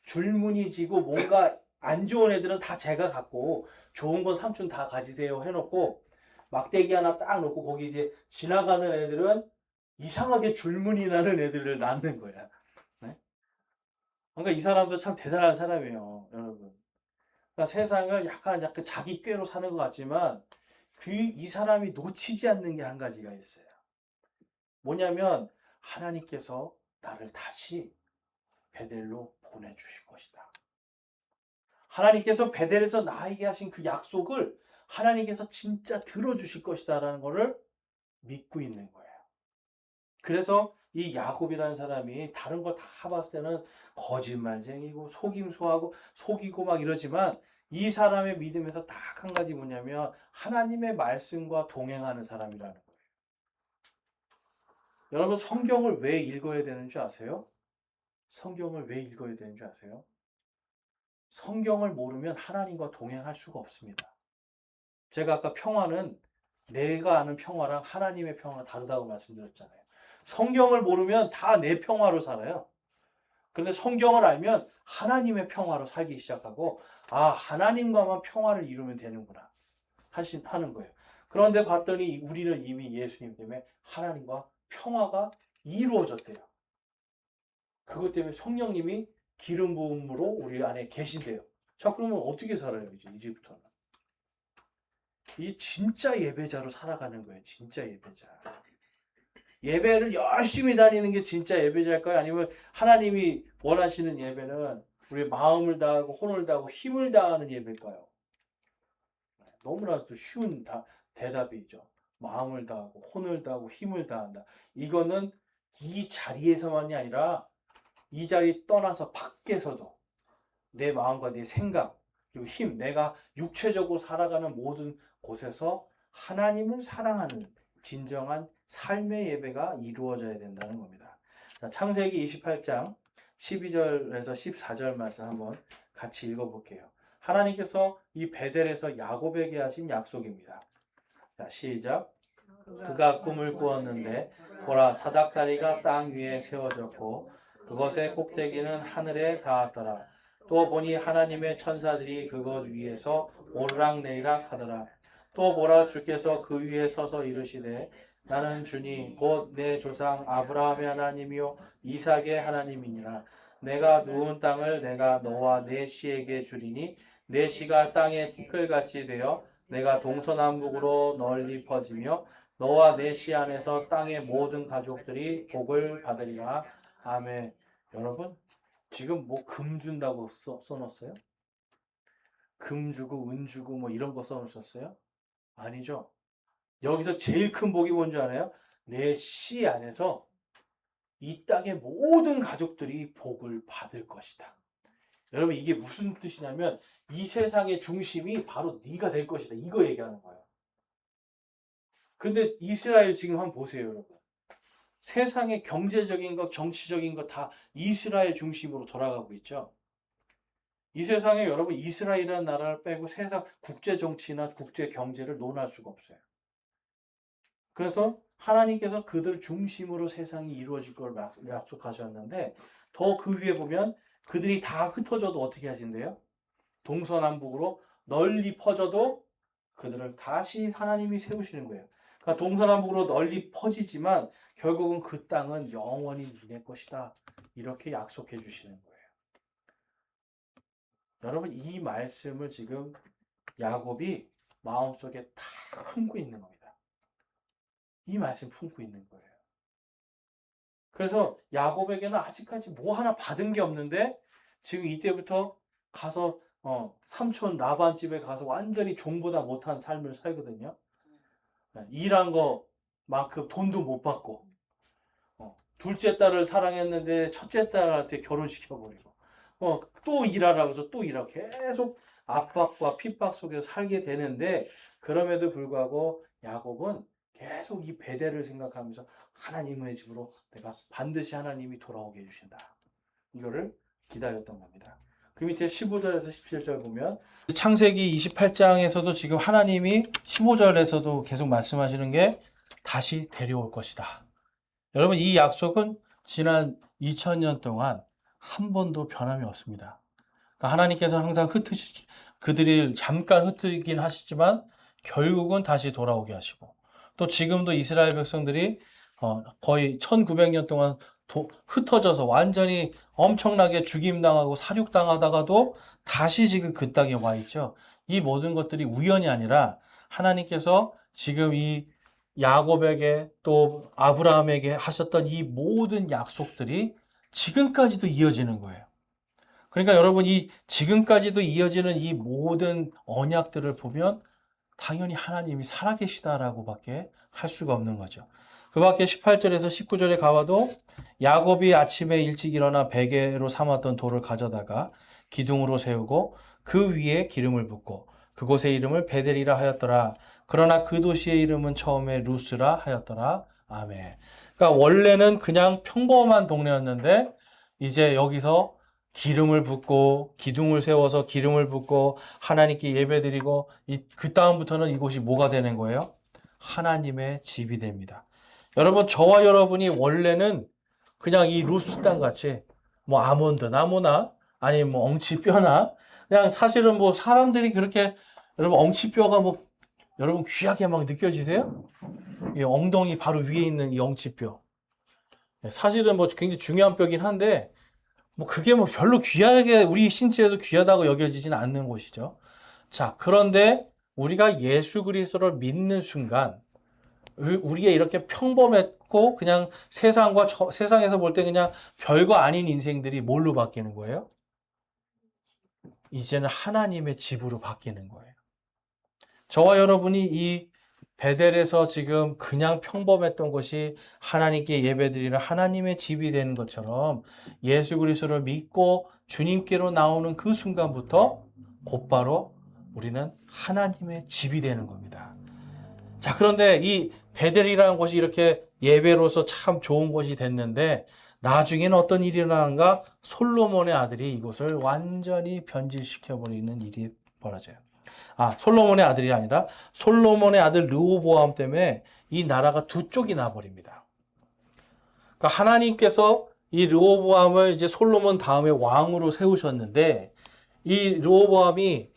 줄무늬 지고 뭔가 안 좋은 애들은 다 제가 갖고 좋은 건 삼촌 다 가지세요 해놓고 막대기 하나 딱 놓고 거기 이제 지나가는 애들은 이상하게 줄무늬 나는 애들을 낳는 거야. 네? 그러니까 이 사람도 참 대단한 사람이에요, 여러분. 그러니까 세상을 약간 자기 꾀로 사는 것 같지만 이 사람이 놓치지 않는 게 한 가지가 있어요. 뭐냐면 하나님께서 나를 다시 베델로 보내주실 것이다. 하나님께서 베델에서 나에게 하신 그 약속을 하나님께서 진짜 들어주실 것이다라는 것을 믿고 있는 거예요. 그래서 이 야곱이라는 사람이 다른 걸 다 봤을 때는 거짓말쟁이고 속임수하고 속이고 막 이러지만 이 사람의 믿음에서 딱 한 가지 뭐냐면 하나님의 말씀과 동행하는 사람이라는 거예요. 여러분 성경을 왜 읽어야 되는 줄 아세요? 성경을 왜 읽어야 되는 줄 아세요? 성경을 모르면 하나님과 동행할 수가 없습니다. 제가 아까 평화는 내가 아는 평화랑 하나님의 평화가 다르다고 말씀드렸잖아요. 성경을 모르면 다 내 평화로 살아요. 그런데 성경을 알면 하나님의 평화로 살기 시작하고 하나님과만 평화를 이루면 되는구나 하는 거예요. 그런데 봤더니 우리는 이미 예수님 때문에 하나님과 평화가 이루어졌대요. 그것 때문에 성령님이 기름 부음으로 우리 안에 계신대요. 자, 그러면 어떻게 살아요? 이제부터는. 이 진짜 예배자로 살아가는 거예요. 진짜 예배자. 예배를 열심히 다니는 게 진짜 예배자일까요? 아니면 하나님이 원하시는 예배는 우리 마음을 다하고 혼을 다하고 힘을 다하는 예배일까요? 너무나도 쉬운 대답이죠. 마음을 다하고 혼을 다하고 힘을 다한다. 이거는 이 자리에서만이 아니라 이 자리 떠나서 밖에서도 내 마음과 내 생각 그리고 힘 내가 육체적으로 살아가는 모든 곳에서 하나님을 사랑하는 진정한 삶의 예배가 이루어져야 된다는 겁니다. 자, 창세기 28장 12절에서 14절 말씀 한번 같이 읽어볼게요. 하나님께서 이 베델에서 야곱에게 하신 약속입니다. 자, 시작. 그가 꿈을 꾸었는데 보라 사닥다리가 땅 위에 세워졌고 그것의 꼭대기는 하늘에 닿았더라. 또 보니 하나님의 천사들이 그것 위에서 오르락내리락 하더라. 또 보라 주께서 그 위에 서서 이르시되 나는 주니 곧 내 조상 아브라함의 하나님이요 이삭의 하나님이니라. 내가 누운 땅을 내가 너와 내 씨에게 주리니 내 씨가 땅의 티끌같이 되어 내가 동서남북으로 널리 퍼지며 너와 내 씨 안에서 땅의 모든 가족들이 복을 받으리라. 아멘. 여러분, 지금 뭐 금 준다고 써놓았어요? 금 주고 은 주고 뭐 이런 거 써놓으셨어요? 아니죠. 여기서 제일 큰 복이 뭔지 알아요? 내 씨 안에서 이 땅의 모든 가족들이 복을 받을 것이다. 여러분, 이게 무슨 뜻이냐면 이 세상의 중심이 바로 네가 될 것이다. 이거 얘기하는 거예요. 근데 이스라엘 지금 한번 보세요, 여러분. 세상의 경제적인 것, 정치적인 것 다 이스라엘 중심으로 돌아가고 있죠. 이 세상에 여러분 이스라엘이라는 나라를 빼고 세상 국제 정치나 국제 경제를 논할 수가 없어요. 그래서 하나님께서 그들 중심으로 세상이 이루어질 걸 약속하셨는데 더 그 위에 보면 그들이 다 흩어져도 어떻게 하신대요? 동서남북으로 널리 퍼져도 그들을 다시 하나님이 세우시는 거예요. 그러니까 동서남북으로 널리 퍼지지만 결국은 그 땅은 영원히 니네 것이다. 이렇게 약속해 주시는 거예요. 여러분, 이 말씀을 지금 야곱이 마음속에 다 품고 있는 겁니다. 이 말씀 품고 있는 거예요. 그래서 야곱에게는 아직까지 뭐 하나 받은 게 없는데 지금 이때부터 가서 삼촌 라반 집에 가서 완전히 종보다 못한 삶을 살거든요. 일한 거만큼 돈도 못 받고 둘째 딸을 사랑했는데 첫째 딸한테 결혼시켜버리고 또 일하라고 해서 또 일하고 계속 압박과 핍박 속에서 살게 되는데 그럼에도 불구하고 야곱은 계속 이 베델을 생각하면서 하나님의 집으로 내가 반드시 하나님이 돌아오게 해주신다. 이거를 기다렸던 겁니다. 그 밑에 15절에서 17절 보면 창세기 28장에서도 지금 하나님이 15절에서도 계속 말씀하시는 게 다시 데려올 것이다. 여러분, 이 약속은 지난 2000년 동안 한 번도 변함이 없습니다. 그러니까 하나님께서 항상 그들이 잠깐 흩뜨긴 하시지만 결국은 다시 돌아오게 하시고 또 지금도 이스라엘 백성들이 거의 1900년 동안 흩어져서 완전히 엄청나게 죽임당하고 살육당하다가도 다시 지금 그 땅에 와 있죠. 이 모든 것들이 우연이 아니라 하나님께서 지금 이 야곱에게 또 아브라함에게 하셨던 이 모든 약속들이 지금까지도 이어지는 거예요. 그러니까 여러분, 이 지금까지도 이어지는 이 모든 언약들을 보면 당연히 하나님이 살아계시다라고밖에 할 수가 없는 거죠. 그 밖에 18절에서 19절에 가봐도 야곱이 아침에 일찍 일어나 베개로 삼았던 돌을 가져다가 기둥으로 세우고 그 위에 기름을 붓고 그곳의 이름을 베델이라 하였더라. 그러나 그 도시의 이름은 처음에 루스라 하였더라. 아멘. 그러니까 원래는 그냥 평범한 동네였는데 이제 여기서 기름을 붓고 기둥을 세워서 기름을 붓고 하나님께 예배드리고 그 다음부터는 이곳이 뭐가 되는 거예요? 하나님의 집이 됩니다. 여러분, 저와 여러분이 원래는 그냥 이 루스 땅 같이 뭐 아몬드 나무나 아니면 뭐 엉치뼈나 그냥 사실은 뭐 사람들이 그렇게 여러분 엉치뼈가 뭐 여러분 귀하게 막 느껴지세요? 이 엉덩이 바로 위에 있는 이 엉치뼈 사실은 뭐 굉장히 중요한 뼈긴 한데 뭐 그게 뭐 별로 귀하게 우리 신체에서 귀하다고 여겨지지는 않는 곳이죠. 자, 그런데 우리가 예수 그리스도를 믿는 순간 우리가 이렇게 평범했고 그냥 세상에서 볼 때 그냥 별거 아닌 인생들이 뭘로 바뀌는 거예요? 이제는 하나님의 집으로 바뀌는 거예요. 저와 여러분이 이 베델에서 지금 그냥 평범했던 것이 하나님께 예배드리는 하나님의 집이 되는 것처럼 예수 그리스도를 믿고 주님께로 나오는 그 순간부터 곧바로 우리는 하나님의 집이 되는 겁니다. 자, 그런데 이 베델이라는 곳이 이렇게 예배로서 참 좋은 곳이 됐는데 나중에는 어떤 일이 일어나는가? 솔로몬의 아들이 이곳을 완전히 변질시켜버리는 일이 벌어져요. 솔로몬의 아들이 아니라 솔로몬의 아들 르호보암 때문에 이 나라가 두 쪽이 나버립니다. 그러니까 하나님께서 이 르호보암을 이제 솔로몬 다음에 왕으로 세우셨는데 이 르호보암이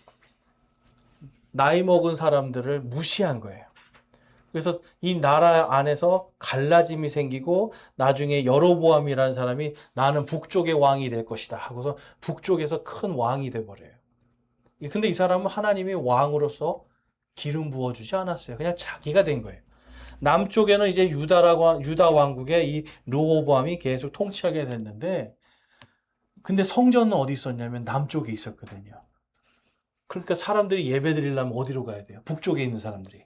나이 먹은 사람들을 무시한 거예요. 그래서 이 나라 안에서 갈라짐이 생기고 나중에 여로보암이라는 사람이 나는 북쪽의 왕이 될 것이다 하고서 북쪽에서 큰 왕이 돼 버려요. 근데 이 사람은 하나님이 왕으로서 기름 부어주지 않았어요. 그냥 자기가 된 거예요. 남쪽에는 이제 유다 왕국의 이 르호보암이 계속 통치하게 됐는데, 근데 성전은 어디 있었냐면 남쪽에 있었거든요. 그러니까 사람들이 예배 드리려면 어디로 가야 돼요? 북쪽에 있는 사람들이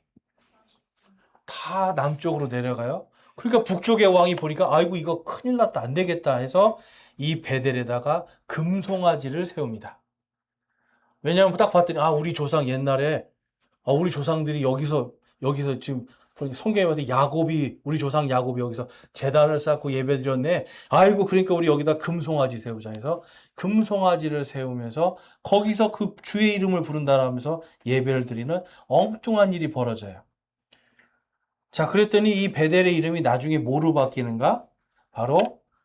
다 남쪽으로 내려가요. 그러니까 북쪽의 왕이 보니까 아이고 이거 큰일 났다, 안 되겠다 해서 이 베델에다가 금송아지를 세웁니다. 왜냐하면 딱 봤더니 우리 조상 옛날에 우리 조상들이 여기서 지금 성경에 보면 야곱이, 우리 조상 야곱이 여기서 제단을 쌓고 예배 드렸네. 아이고 그러니까 우리 여기다 금송아지 세우자 해서 금송아지를 세우면서 거기서 그 주의 이름을 부른다라면서 예배를 드리는 엉뚱한 일이 벌어져요. 자, 그랬더니 이 베델의 이름이 나중에 뭐로 바뀌는가? 바로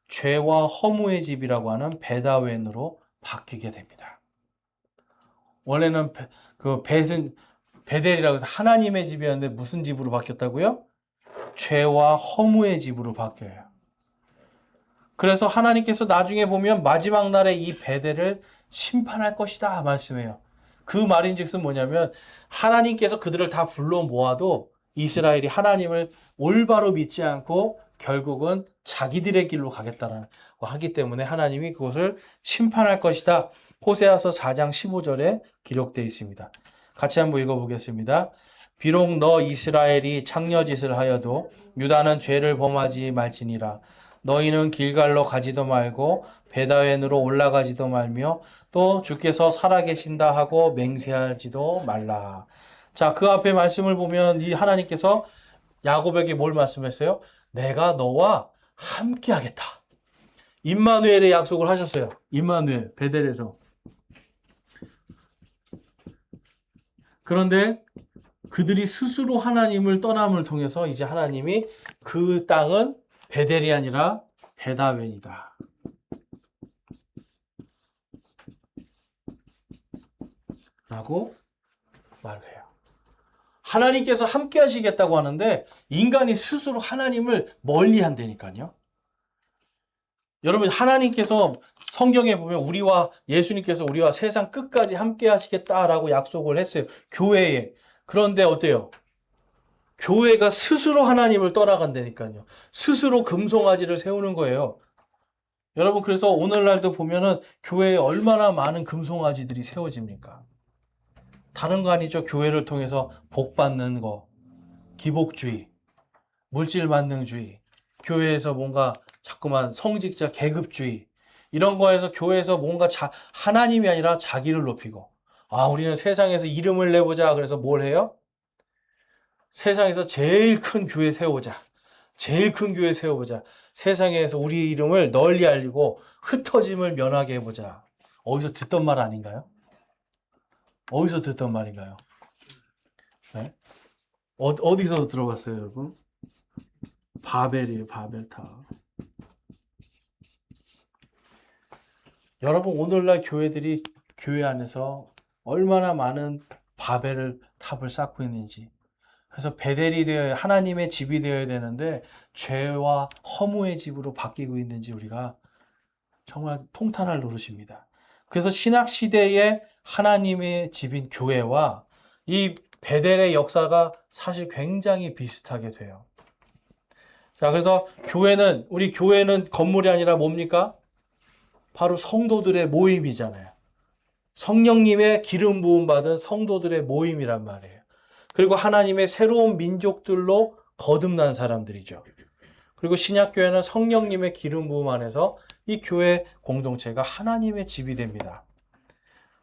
죄와 허무의 집이라고 하는 베다웬으로 바뀌게 됩니다. 원래는 그 베델이라고 해서 하나님의 집이었는데 무슨 집으로 바뀌었다고요? 죄와 허무의 집으로 바뀌어요. 그래서 하나님께서 나중에 보면 마지막 날에 이 베델을 심판할 것이다 말씀해요. 그 말인즉슨 뭐냐면 하나님께서 그들을 다 불러 모아도 이스라엘이 하나님을 올바로 믿지 않고 결국은 자기들의 길로 가겠다라고 하기 때문에 하나님이 그것을 심판할 것이다. 호세아서 4장 15절에 기록되어 있습니다. 같이 한번 읽어보겠습니다. 비록 너 이스라엘이 창녀짓을 하여도 유다는 죄를 범하지 말지니라. 너희는 길갈로 가지도 말고 베다웬으로 올라가지도 말며 또 주께서 살아계신다 하고 맹세하지도 말라. 자, 그 앞에 말씀을 보면 이 하나님께서 야곱에게 뭘 말씀했어요? 내가 너와 함께 하겠다. 임마누엘의 약속을 하셨어요. 임마누엘, 베델에서. 그런데 그들이 스스로 하나님을 떠남을 통해서 이제 하나님이 그 땅은 베델이 아니라 베다웬이다 라고 말을 해요. 하나님께서 함께 하시겠다고 하는데 인간이 스스로 하나님을 멀리 한다니까요. 여러분, 하나님께서 성경에 보면 예수님께서 우리와 세상 끝까지 함께 하시겠다라고 약속을 했어요. 교회에. 그런데 어때요? 교회가 스스로 하나님을 떠나간다니까요. 스스로 금송아지를 세우는 거예요. 여러분, 그래서 오늘날도 보면은 교회에 얼마나 많은 금송아지들이 세워집니까? 다른 거 아니죠. 교회를 통해서 복 받는 거, 기복주의, 물질 만능주의, 교회에서 뭔가 자꾸만 성직자 계급주의, 이런 거에서 교회에서 뭔가 하나님이 아니라 자기를 높이고, 우리는 세상에서 이름을 내보자. 그래서 뭘 해요? 세상에서 제일 큰 교회 세우자. 제일 큰 교회 세워보자. 세상에서 우리 이름을 널리 알리고 흩어짐을 면하게 해보자. 어디서 듣던 말 아닌가요? 어디서 듣던 말인가요? 네? 어디서 들어봤어요, 여러분? 바벨이에요, 바벨탑. 여러분, 오늘날 교회들이 교회 안에서 얼마나 많은 바벨 탑을 쌓고 있는지. 그래서 베델이 되어야 하나님의 집이 되어야 되는데 죄와 허무의 집으로 바뀌고 있는지 우리가 정말 통탄할 노릇입니다. 그래서 신학 시대의 하나님의 집인 교회와 이 베델의 역사가 사실 굉장히 비슷하게 돼요. 자, 그래서 우리 교회는 건물이 아니라 뭡니까? 바로 성도들의 모임이잖아요. 성령님의 기름 부음 받은 성도들의 모임이란 말이에요. 그리고 하나님의 새로운 민족들로 거듭난 사람들이죠. 그리고 신약교회는 성령님의 기름 부음 안에서 이 교회 공동체가 하나님의 집이 됩니다.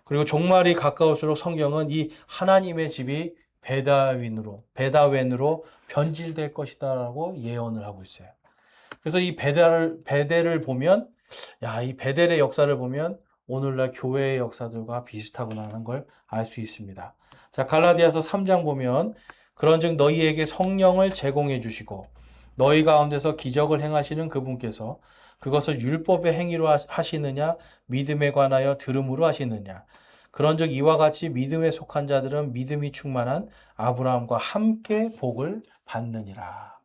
그리고 종말이 가까울수록 성경은 이 하나님의 집이 베다웬으로 변질될 것이다라고 예언을 하고 있어요. 그래서 이 베델을 보면, 이 베델의 역사를 보면 오늘날 교회의 역사들과 비슷하구나 하는 걸 알 수 있습니다. 자, 갈라디아서 3장 보면 그런즉 너희에게 성령을 제공해 주시고 너희 가운데서 기적을 행하시는 그분께서 그것을 율법의 행위로 하시느냐 믿음에 관하여 들음으로 하시느냐. 그런즉 이와 같이 믿음에 속한 자들은 믿음이 충만한 아브라함과 함께 복을 받느니라.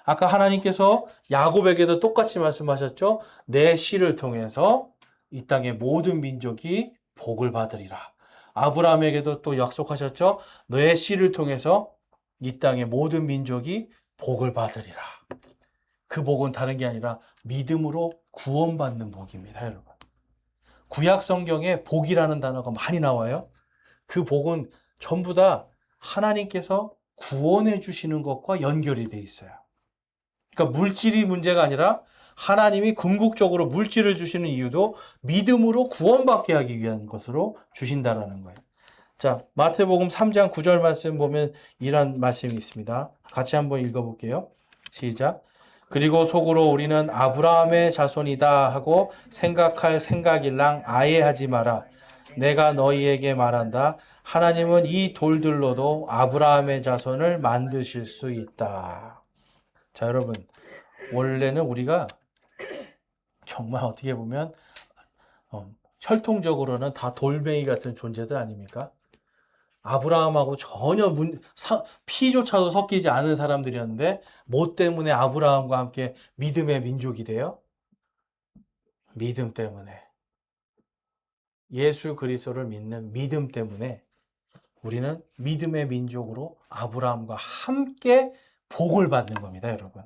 아까 하나님께서 야곱에게도 똑같이 말씀하셨죠. 내 씨를 통해서 이 땅의 모든 민족이 복을 받으리라. 아브라함에게도 또 약속하셨죠. 너의 씨를 통해서 이 땅의 모든 민족이 복을 받으리라. 그 복은 다른 게 아니라 믿음으로 구원받는 복입니다, 여러분. 구약 성경에 복이라는 단어가 많이 나와요. 그 복은 전부 다 하나님께서 구원해 주시는 것과 연결이 돼 있어요. 그러니까 물질이 문제가 아니라 하나님이 궁극적으로 물질을 주시는 이유도 믿음으로 구원받게 하기 위한 것으로 주신다라는 거예요. 자, 마태복음 3장 9절 말씀 보면 이런 말씀이 있습니다. 같이 한번 읽어볼게요. 시작. 그리고 속으로 우리는 아브라함의 자손이다 하고 생각할 생각일랑 아예 하지 마라. 내가 너희에게 말한다. 하나님은 이 돌들로도 아브라함의 자손을 만드실 수 있다. 자, 여러분. 원래는 우리가 정말 어떻게 보면 혈통적으로는 다 돌멩이 같은 존재들 아닙니까? 아브라함하고 전혀 피조차도 섞이지 않은 사람들이었는데 뭐 때문에 아브라함과 함께 믿음의 민족이 돼요? 믿음 때문에. 예수 그리스도를 믿는 믿음 때문에 우리는 믿음의 민족으로 아브라함과 함께 복을 받는 겁니다, 여러분.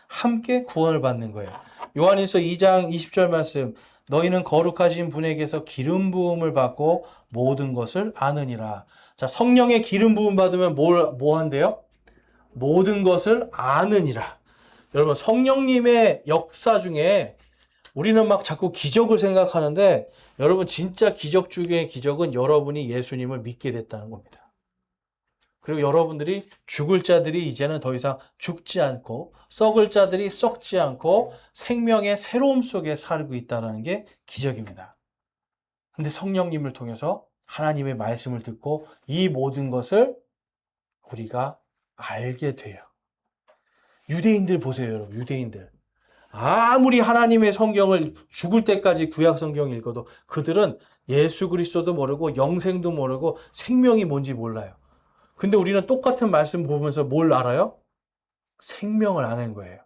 함께 구원을 받는 거예요. 요한일서 2장 20절 말씀. 너희는 거룩하신 분에게서 기름 부음을 받고 모든 것을 아느니라. 자, 성령의 기름 부음 받으면 뭐 한대요? 모든 것을 아느니라. 여러분, 성령님의 역사 중에 우리는 막 자꾸 기적을 생각하는데 여러분 진짜 기적 중에 기적은 여러분이 예수님을 믿게 됐다는 겁니다. 그리고 여러분들이 죽을 자들이 이제는 더 이상 죽지 않고 썩을 자들이 썩지 않고 생명의 새로움 속에 살고 있다는 게 기적입니다. 근데 성령님을 통해서 하나님의 말씀을 듣고 이 모든 것을 우리가 알게 돼요. 유대인들 보세요, 여러분. 유대인들. 아무리 하나님의 성경을 죽을 때까지 구약 성경 읽어도 그들은 예수 그리스도도 모르고 영생도 모르고 생명이 뭔지 몰라요. 근데 우리는 똑같은 말씀 보면서 뭘 알아요? 생명을 아는 거예요.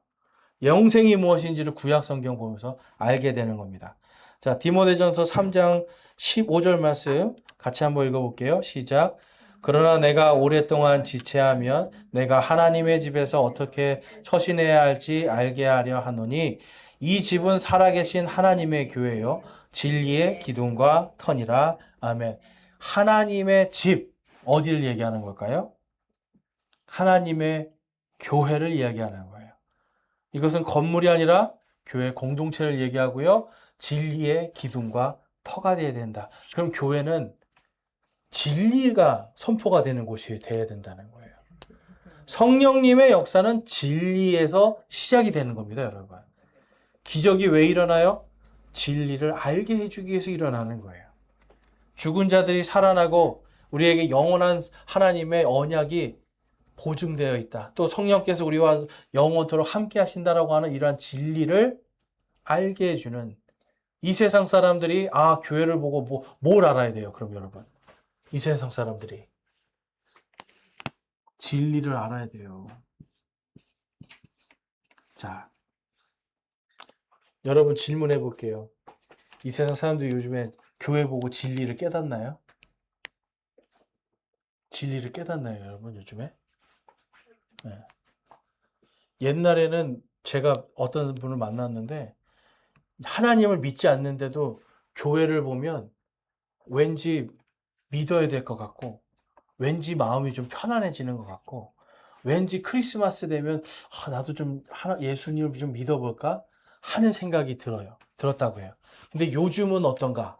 영생이 무엇인지를 구약 성경 보면서 알게 되는 겁니다. 자, 디모데전서 3장 15절 말씀 같이 한번 읽어볼게요. 시작. 그러나 내가 오랫동안 지체하면 내가 하나님의 집에서 어떻게 처신해야 할지 알게 하려 하노니 이 집은 살아계신 하나님의 교회요 진리의 기둥과 터니라. 아멘. 하나님의 집, 어디를 얘기하는 걸까요? 하나님의 교회를 이야기하는 거예요. 이것은 건물이 아니라 교회 공동체를 얘기하고요. 진리의 기둥과 터가 되어야 된다. 그럼 교회는 진리가 선포가 되는 곳이 되어야 된다는 거예요. 성령님의 역사는 진리에서 시작이 되는 겁니다, 여러분. 기적이 왜 일어나요? 진리를 알게 해주기 위해서 일어나는 거예요. 죽은 자들이 살아나고 우리에게 영원한 하나님의 언약이 보증되어 있다. 또 성령께서 우리와 영원토록 함께 하신다라고 하는 이러한 진리를 알게 해주는 이 세상 사람들이 교회를 보고 뭘 알아야 돼요? 그럼 여러분. 이 세상 사람들이 진리를 알아야 돼요. 자, 여러분 질문해 볼게요. 이 세상 사람들이 요즘에 교회 보고 진리를 깨닫나요? 진리를 깨닫나요, 여러분, 요즘에? 네. 옛날에는 제가 어떤 분을 만났는데 하나님을 믿지 않는데도 교회를 보면 왠지 믿어야 될 것 같고 왠지 마음이 좀 편안해지는 것 같고 왠지 크리스마스 되면 나도 좀 예수님을 좀 믿어볼까 하는 생각이 들었다고 해요. 근데 요즘은 어떤가?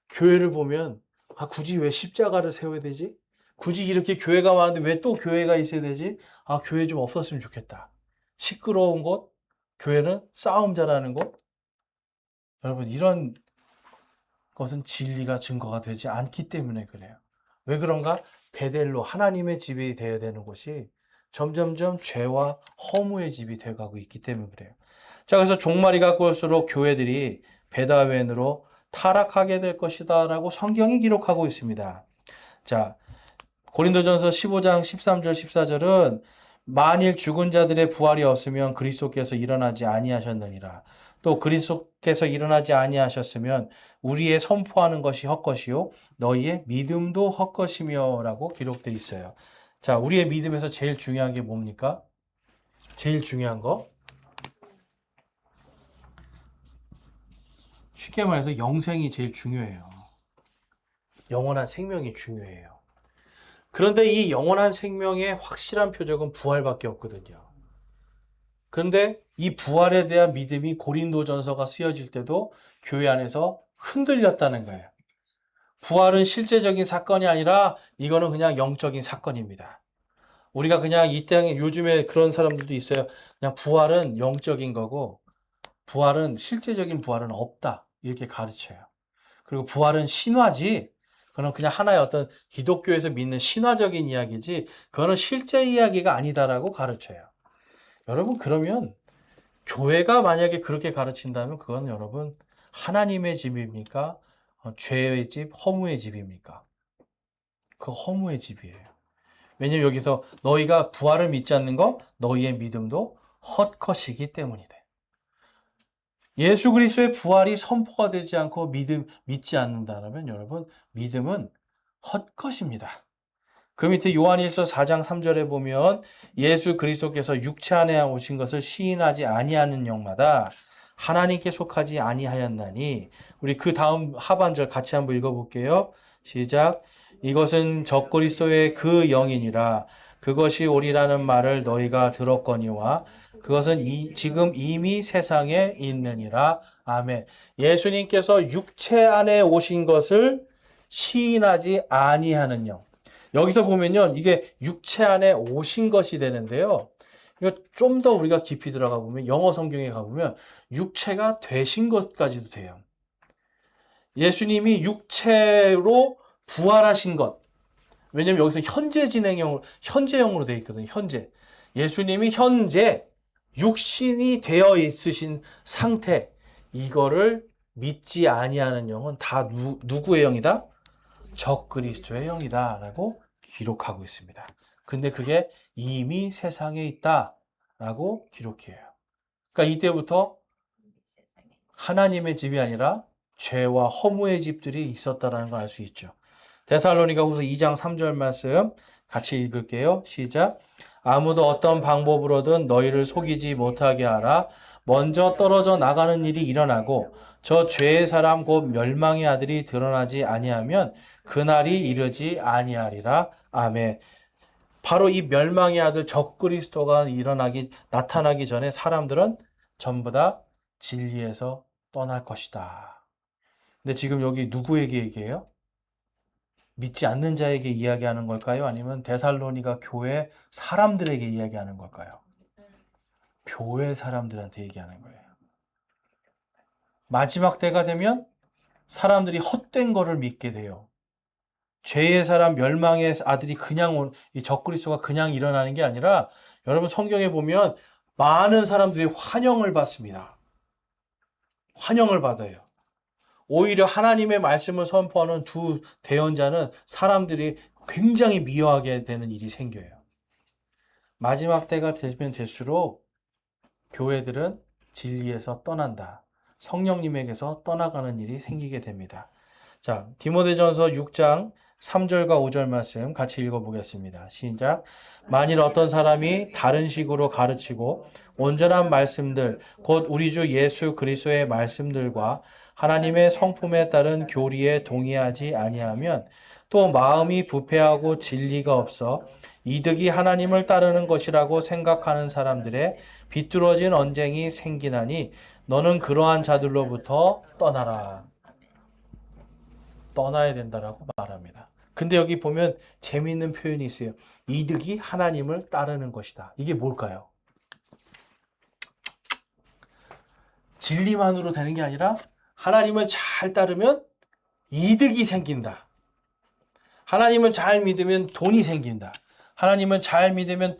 교회를 보면 굳이 왜 십자가를 세워야 되지? 굳이 이렇게 교회가 많은데 왜 또 교회가 있어야 되지? 교회 좀 없었으면 좋겠다. 시끄러운 곳, 교회는 싸움 잘하는 곳. 여러분, 이런 것은 진리가 증거가 되지 않기 때문에 그래요. 왜 그런가? 베델로 하나님의 집이 되어야 되는 곳이 점점점 죄와 허무의 집이 되어가고 있기 때문에 그래요. 자, 그래서 종말이 가까울수록 교회들이 배다웬으로 타락하게 될 것이다 라고 성경이 기록하고 있습니다. 자, 고린도전서 15장 13절 14절은 만일 죽은 자들의 부활이 없으면 그리스도께서 일어나지 아니하셨느니라. 또 그리스도께서 일어나지 아니하셨으면 우리의 선포하는 것이 헛것이요 너희의 믿음도 헛것이며라고 기록되어 있어요. 자, 우리의 믿음에서 제일 중요한 게 뭡니까? 제일 중요한 거? 쉽게 말해서 영생이 제일 중요해요. 영원한 생명이 중요해요. 그런데 이 영원한 생명의 확실한 표적은 부활밖에 없거든요. 그런데 이 부활에 대한 믿음이 고린도전서가 쓰여질 때도 교회 안에서 흔들렸다는 거예요. 부활은 실제적인 사건이 아니라 이거는 그냥 영적인 사건입니다. 우리가 그냥 이 땅에 요즘에 그런 사람들도 있어요. 그냥 부활은 영적인 거고 부활은 실제적인 부활은 없다. 이렇게 가르쳐요. 그리고 부활은 신화지. 그건 그냥 하나의 어떤 기독교에서 믿는 신화적인 이야기지. 그거는 실제 이야기가 아니다라고 가르쳐요. 여러분 그러면 교회가 만약에 그렇게 가르친다면 그건 여러분 하나님의 집입니까? 죄의 집, 허무의 집입니까? 그 허무의 집이에요. 왜냐면 여기서 너희가 부활을 믿지 않는 거 너희의 믿음도 헛것이기 때문이다. 예수 그리스도의 부활이 선포가 되지 않고 믿지 않는다면 여러분 믿음은 헛것입니다. 그 밑에 요한일서 4장 3절에 보면 예수 그리스도께서 육체 안에 오신 것을 시인하지 아니하는 영마다 하나님께 속하지 아니하였나니 우리 그 다음 하반절 같이 한번 읽어볼게요. 시작. 이것은 적그리스도의 그 영이니라 그것이 오리라는 말을 너희가 들었거니와 그것은 지금 이미 세상에 있느니라. 아멘. 예수님께서 육체 안에 오신 것을 시인하지 아니하는 영. 여기서 보면요. 이게 육체 안에 오신 것이 되는데요. 이거 좀 더 우리가 깊이 들어가 보면 영어 성경에 가보면 육체가 되신 것까지도 돼요. 예수님이 육체로 부활하신 것. 왜냐면 여기서 현재형으로 되어 있거든요. 현재. 예수님이 현재 육신이 되어 있으신 상태. 이거를 믿지 아니하는 영은 다 누구의 영이다? 적그리스도의 영이다라고 기록하고 있습니다. 근데 그게 이미 세상에 있다라고 기록해요. 그러니까 이때부터 하나님의 집이 아니라 죄와 허무의 집들이 있었다라는 걸 알 수 있죠. 데살로니가후서 2장 3절 말씀 같이 읽을게요. 시작. 아무도 어떤 방법으로든 너희를 속이지 못하게 하라. 먼저 떨어져 나가는 일이 일어나고 저 죄의 사람 곧 멸망의 아들이 드러나지 아니하면 그날이 이르지 아니하리라. 아멘. 바로 이 멸망의 아들 적그리스도가 나타나기 전에 사람들은 전부 다 진리에서 떠날 것이다. 근데 지금 여기 누구에게 얘기해요? 믿지 않는 자에게 이야기하는 걸까요? 아니면 데살로니가 교회 사람들에게 이야기하는 걸까요? 교회 사람들한테 얘기하는 거예요. 마지막 때가 되면 사람들이 헛된 거를 믿게 돼요. 죄의 사람 멸망의 아들이 이 적그리스도가 그냥 일어나는 게 아니라 여러분 성경에 보면 많은 사람들이 환영을 받습니다. 환영을 받아요. 오히려 하나님의 말씀을 선포하는 두 대언자는 사람들이 굉장히 미워하게 되는 일이 생겨요. 마지막 때가 되면 될수록 교회들은 진리에서 떠난다. 성령님에게서 떠나가는 일이 생기게 됩니다. 자, 디모데전서 6장 3절과 5절 말씀 같이 읽어보겠습니다. 시작. 만일 어떤 사람이 다른 식으로 가르치고 온전한 말씀들, 곧 우리 주 예수 그리스도의 말씀들과 하나님의 성품에 따른 교리에 동의하지 아니하면 또 마음이 부패하고 진리가 없어 이득이 하나님을 따르는 것이라고 생각하는 사람들의 비뚤어진 언쟁이 생기나니 너는 그러한 자들로부터 떠나라. 떠나야 된다라고 말합니다. 근데 여기 보면 재미있는 표현이 있어요. 이득이 하나님을 따르는 것이다. 이게 뭘까요? 진리만으로 되는 게 아니라 하나님을 잘 따르면 이득이 생긴다. 하나님을 잘 믿으면 돈이 생긴다. 하나님을 잘 믿으면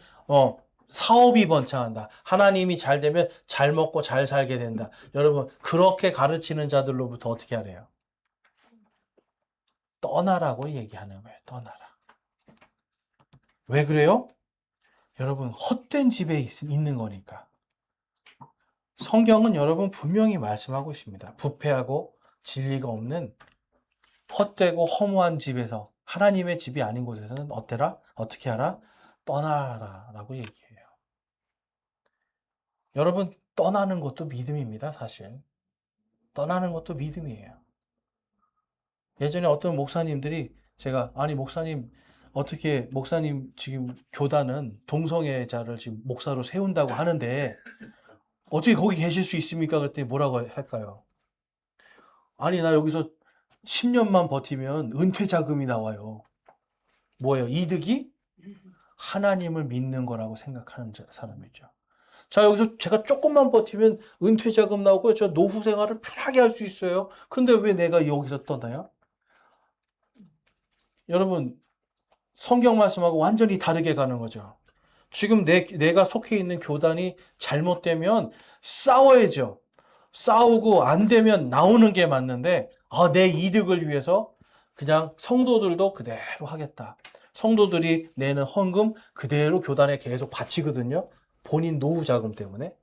사업이 번창한다. 하나님이 잘 되면 잘 먹고 잘 살게 된다. 여러분 그렇게 가르치는 자들로부터 어떻게 하래요? 떠나라고 얘기하는 거예요. 떠나라. 왜 그래요? 여러분 헛된 집에 있는 거니까. 성경은 여러분 분명히 말씀하고 있습니다. 부패하고 진리가 없는 헛되고 허무한 집에서, 하나님의 집이 아닌 곳에서는 어때라? 어떻게 하라? 떠나라 라고 얘기해요. 여러분 떠나는 것도 믿음입니다. 사실 떠나는 것도 믿음이에요. 예전에 어떤 목사님들이 제가, 아니 목사님, 어떻게 목사님 지금 교단은 동성애자를 지금 목사로 세운다고 하는데 어떻게 거기 계실 수 있습니까? 그랬더니 뭐라고 할까요? 아니 나 여기서 10년만 버티면 은퇴 자금이 나와요. 뭐예요? 이득이? 하나님을 믿는 거라고 생각하는 사람이죠. 자, 여기서 제가 조금만 버티면 은퇴 자금 나오고 저 노후 생활을 편하게 할 수 있어요. 근데 왜 내가 여기서 떠나요? 여러분, 성경 말씀하고 완전히 다르게 가는 거죠. 지금 내가 속해 있는 교단이 잘못되면 싸워야죠. 싸우고 안 되면 나오는 게 맞는데, 내 이득을 위해서 그냥 성도들도 그대로 하겠다. 성도들이 내는 헌금 그대로 교단에 계속 바치거든요. 본인 노후 자금 때문에.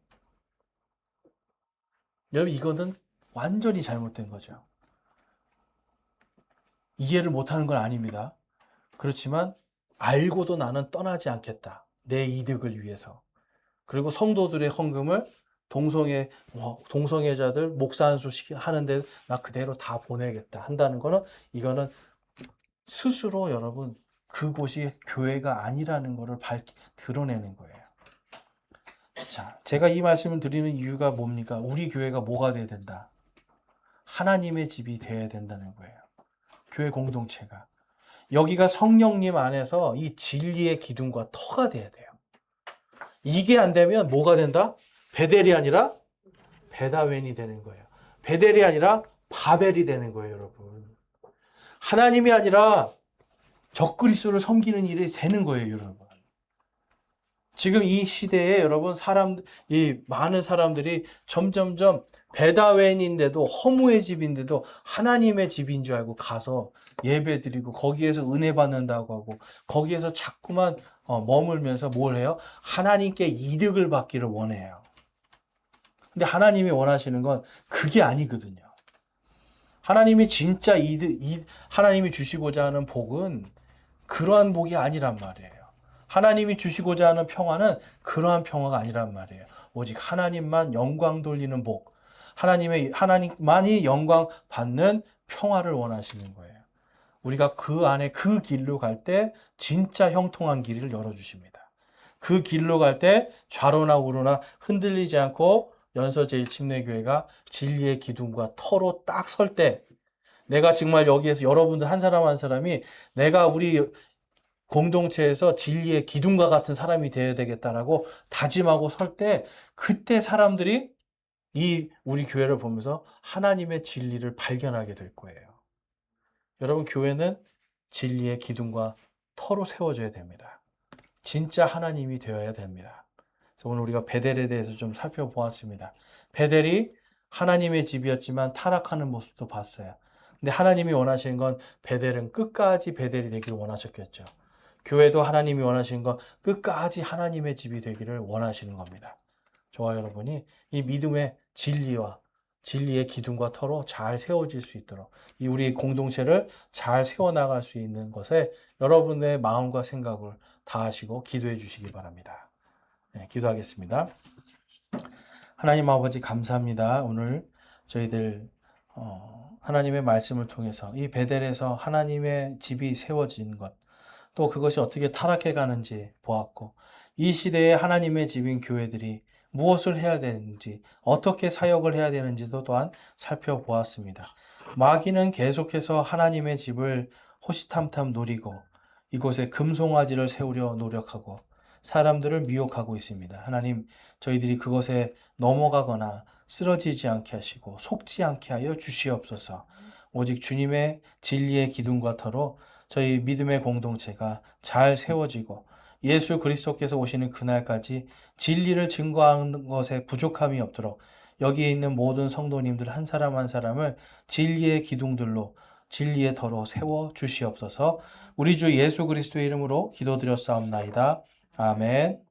여러분, 이거는 완전히 잘못된 거죠. 이해를 못하는 건 아닙니다. 그렇지만 알고도 나는 떠나지 않겠다. 내 이득을 위해서. 그리고 성도들의 헌금을 동성애자들 목사 한 수씩 하는데 나 그대로 다 보내겠다 한다는 거는, 이거는 스스로 여러분 그곳이 교회가 아니라는 것을 드러내는 거예요. 자, 제가 이 말씀을 드리는 이유가 뭡니까? 우리 교회가 뭐가 돼야 된다? 하나님의 집이 돼야 된다는 거예요. 교회 공동체가. 여기가 성령님 안에서 이 진리의 기둥과 터가 돼야 돼요. 이게 안 되면 뭐가 된다? 베델이 아니라 베다웬이 되는 거예요. 베델이 아니라 바벨이 되는 거예요, 여러분. 하나님이 아니라 적그리스도를 섬기는 일이 되는 거예요, 여러분. 지금 이 시대에 여러분 이 많은 사람들이 점점점 베다웬인데도, 허무의 집인데도 하나님의 집인 줄 알고 가서 예배드리고 거기에서 은혜 받는다고 하고 거기에서 자꾸만 머물면서 뭘 해요? 하나님께 이득을 받기를 원해요. 근데 하나님이 원하시는 건 그게 아니거든요. 하나님이 진짜 하나님이 주시고자 하는 복은 그러한 복이 아니란 말이에요. 하나님이 주시고자 하는 평화는 그러한 평화가 아니란 말이에요. 오직 하나님만 영광 돌리는 복, 하나님만이 영광 받는 평화를 원하시는 거예요. 우리가 그 안에 그 길로 갈 때 진짜 형통한 길을 열어주십니다. 그 길로 갈 때 좌로나 우로나 흔들리지 않고 연서제일침례교회가 진리의 기둥과 터로 딱 설 때, 내가 정말 여기에서 여러분들 한 사람 한 사람이 내가 우리 공동체에서 진리의 기둥과 같은 사람이 되어야 되겠다라고 다짐하고 설 때, 그때 사람들이 우리 교회를 보면서 하나님의 진리를 발견하게 될 거예요. 여러분, 교회는 진리의 기둥과 터로 세워져야 됩니다. 진짜 하나님이 되어야 됩니다. 그래서 오늘 우리가 베델에 대해서 좀 살펴보았습니다. 베델이 하나님의 집이었지만 타락하는 모습도 봤어요. 근데 하나님이 원하시는 건 베델은 끝까지 베델이 되기를 원하셨겠죠. 교회도 하나님이 원하시는 건 끝까지 하나님의 집이 되기를 원하시는 겁니다. 저와 여러분이 이 믿음의 진리와 진리의 기둥과 터로 잘 세워질 수 있도록, 이 우리 공동체를 잘 세워나갈 수 있는 것에 여러분의 마음과 생각을 다하시고 기도해 주시기 바랍니다. 네, 기도하겠습니다. 하나님 아버지 감사합니다. 오늘 저희들 하나님의 말씀을 통해서 이 베델에서 하나님의 집이 세워진 것, 또 그것이 어떻게 타락해 가는지 보았고, 이 시대에 하나님의 집인 교회들이 무엇을 해야 되는지, 어떻게 사역을 해야 되는지도 또한 살펴보았습니다. 마귀는 계속해서 하나님의 집을 호시탐탐 노리고 이곳에 금송아지를 세우려 노력하고 사람들을 미혹하고 있습니다. 하나님, 저희들이 그것에 넘어가거나 쓰러지지 않게 하시고 속지 않게 하여 주시옵소서. 오직 주님의 진리의 기둥과 터로 저희 믿음의 공동체가 잘 세워지고 예수 그리스도께서 오시는 그날까지 진리를 증거하는 것에 부족함이 없도록 여기에 있는 모든 성도님들 한 사람 한 사람을 진리의 기둥들로, 진리의 터로 세워 주시옵소서. 우리 주 예수 그리스도의 이름으로 기도드렸사옵나이다. 아멘.